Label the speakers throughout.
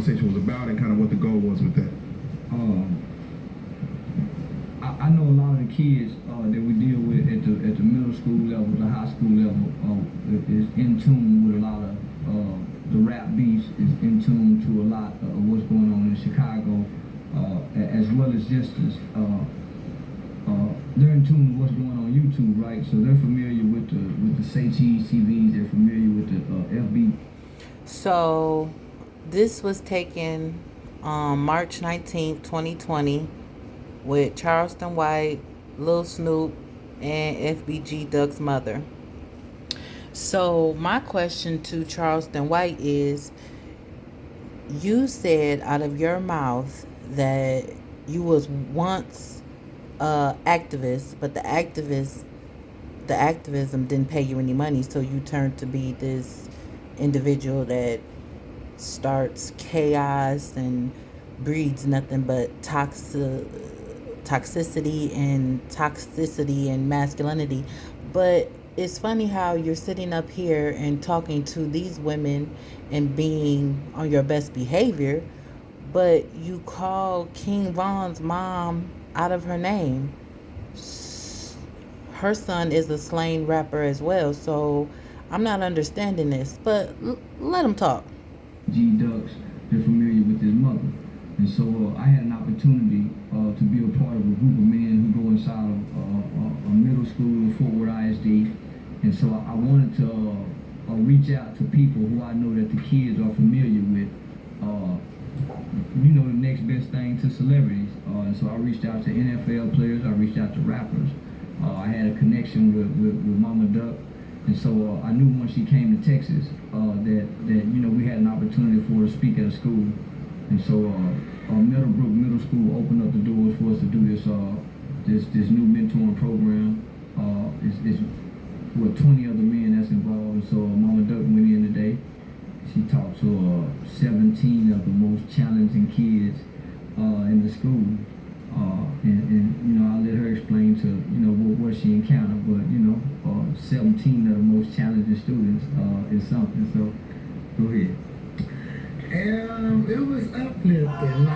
Speaker 1: conversation was about and kind of what the goal was with that.
Speaker 2: I know a lot of the kids that we deal with at the middle school level, the high school level, is in tune with a lot of the rap beats, is in tune to a lot of what's going on in Chicago, as well as just they're in tune with what's going on YouTube, right? So they're familiar with the Say Cheese TVs, they're familiar with the FB.
Speaker 3: So this was taken on March 19th, 2020 with Charleston White, Lil Snoop, and FBG Duck's mother. So my question to Charleston White is, you said out of your mouth that you was once activist, but the activism didn't pay you any money, so you turned to be this individual that starts chaos and breeds nothing but toxicity and masculinity. But it's funny how you're sitting up here and talking to these women and being on your best behavior, but you call King Von's mom out of her name. Her son is a slain rapper as well, so I'm not understanding this, but let him talk.
Speaker 2: G Ducks, they're familiar with his mother. And so I had an opportunity to be a part of a group of men who go inside of a middle school in Fort Worth ISD. And so I wanted to reach out to people who I know that the kids are familiar with, the next best thing to celebrities. And so I reached out to NFL players, I reached out to rappers. I had a connection with Mama Duck. And so I knew once she came to Texas that we had an opportunity for her to speak at a school. And so Meadowbrook Middle School opened up the doors for us to do this new mentoring program. It's 20 other men that's involved. And so Mama Duck went in today. She talked to 17 of the most challenging kids in the school. And I let her explain to what she encountered, but 17 of the most challenging students is something. So go ahead.
Speaker 4: It was uplifting.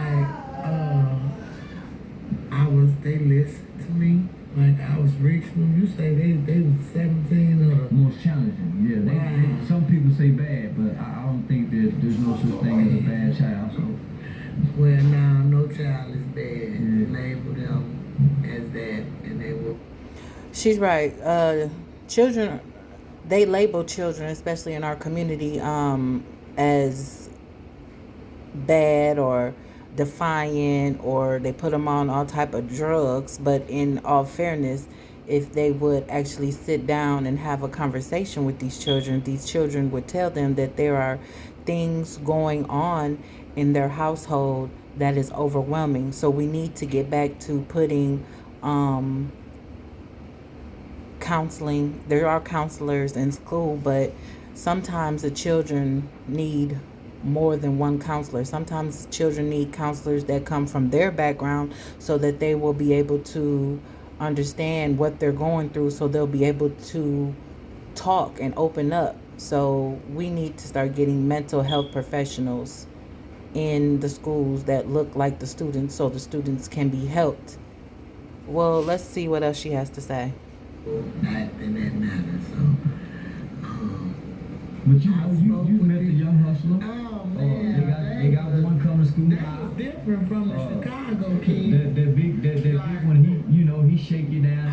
Speaker 4: They listened to me. I was reaching them. You say they was 17 of the
Speaker 2: most challenging. Yeah, they, some people say bad, but I don't think that there's no such thing as a bad child. So.
Speaker 4: Well, now no child is bad. Yeah. Label them as that, and they will.
Speaker 3: She's right. Children, they label children, especially in our community, as bad or defiant, or they put them on all type of drugs. But in all fairness, if they would actually sit down and have a conversation with these children would tell them that there are things going on in their household that is overwhelming. So we need to get back to putting counseling. There are counselors in school, but sometimes the children need more than one counselor. Sometimes children need counselors that come from their background so that they will be able to understand what they're going through, so they'll be able to talk and open up. So we need to start getting mental health professionals in the schools that look like the students, so the students can be helped. Well, let's see what else she has to say.
Speaker 4: Not in that matter, so.
Speaker 2: But you met the young hustler.
Speaker 4: Oh man,
Speaker 2: they got one coming to school.
Speaker 4: That was different from the Chicago kid.
Speaker 2: That big one. He shake you down.